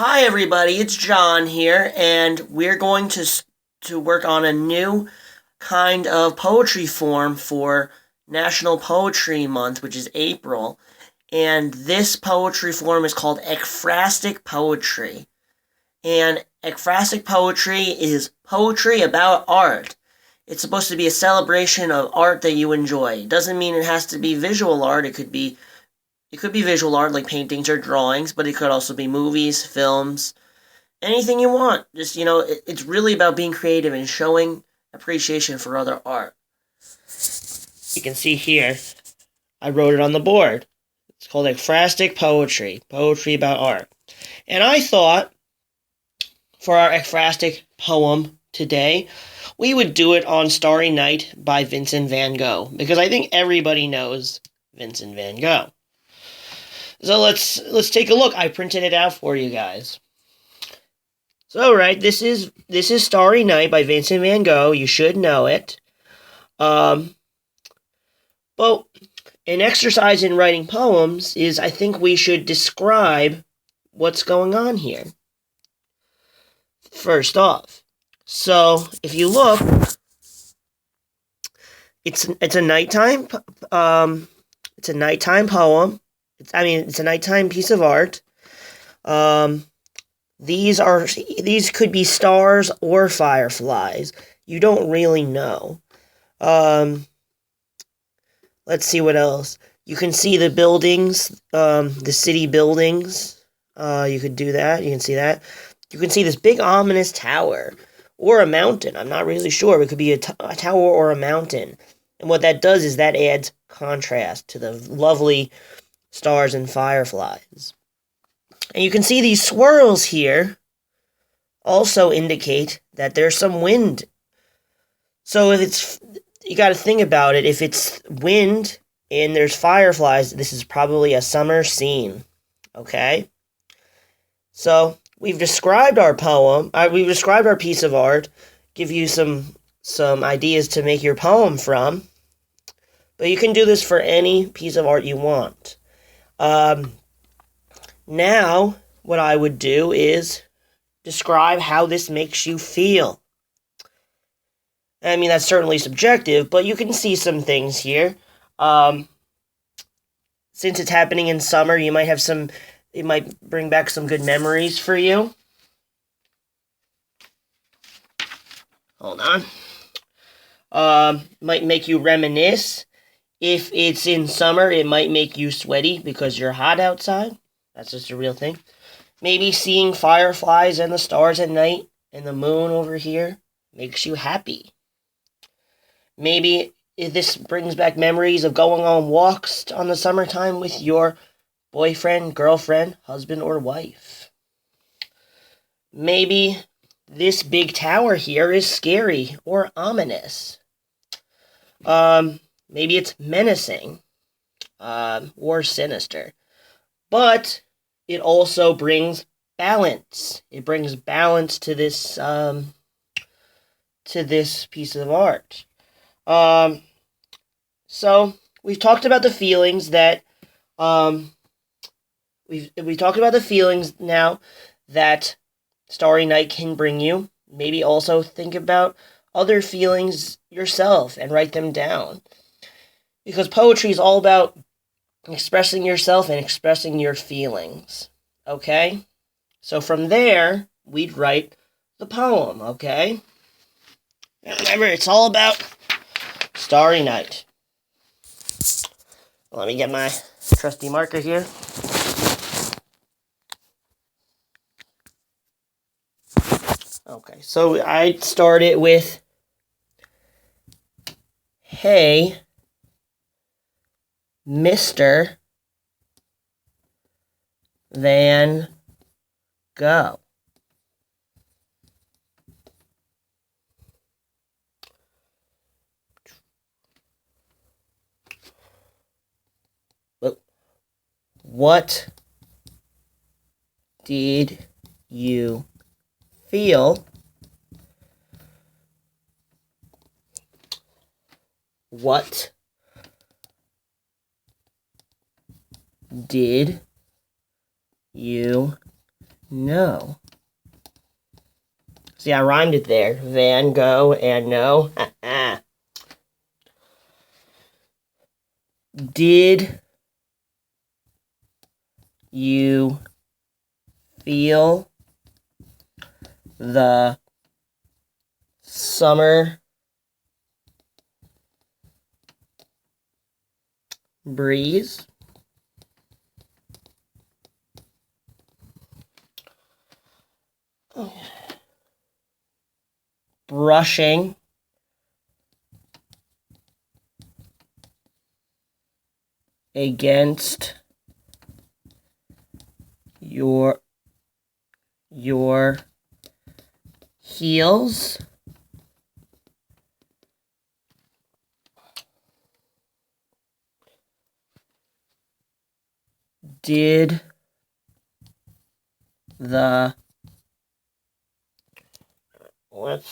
Hi everybody, it's John here, and we're going to work on a new kind of poetry form for National Poetry Month, which is April. And this poetry form is called ekphrastic poetry. And ekphrastic poetry is poetry about art. It's supposed to be a celebration of art that you enjoy. It doesn't mean it has to be visual art. It could be visual art like paintings or drawings, but it could also be movies, films, anything you want. Just, it's really about being creative and showing appreciation for other art. You can see here, I wrote it on the board. It's called ekphrastic poetry, poetry about art. And I thought, for our ekphrastic poem today, we would do it on Starry Night by Vincent van Gogh, because I think everybody knows Vincent van Gogh. So let's take a look. I printed it out for you guys. So this is Starry Night by Vincent van Gogh. You should know it. But an exercise in writing poems is I think we should describe what's going on here. First off, so if you look, it's a nighttime poem. It's a nighttime piece of art. These could be stars or fireflies. You don't really know. Let's see what else. You can see the buildings, the city buildings. You could do that. You can see that. You can see this big ominous tower or a mountain. I'm not really sure. It could be a tower or a mountain. And what that does is that adds contrast to the lovely stars and fireflies. And you can see these swirls here also indicate that there's some wind. So you got to think about it. If it's wind and there's fireflies, this is probably a summer scene. Okay? So we've described our poem. We've described our piece of art. Give you some ideas to make your poem from. But you can do this for any piece of art you want. Now, what I would do is describe how this makes you feel. I mean, that's certainly subjective, but you can see some things here. Since it's happening in summer, it might bring back some good memories for you. Hold on. Might make you reminisce. If it's in summer, it might make you sweaty because you're hot outside. That's just a real thing. Maybe seeing fireflies and the stars at night and the moon over here makes you happy. Maybe this brings back memories of going on walks on the summertime with your boyfriend, girlfriend, husband, or wife. Maybe this big tower here is scary or ominous. Maybe it's menacing or sinister. But it also brings balance. It brings balance to this piece of art. So we've talked about the feelings that we've talked about the feelings now that Starry Night can bring you. Maybe also think about other feelings yourself and write them down. Because poetry is all about expressing yourself and expressing your feelings. Okay? So from there, we'd write the poem, okay? And remember, it's all about Starry Night. Let me get my trusty marker here. Okay, so I'd start it with, hey, Mr. Van Gogh. What did you feel? What did you No. See, I rhymed it there. Van Gogh and no. Did you feel the summer breeze? Brushing against your heels? Did the let's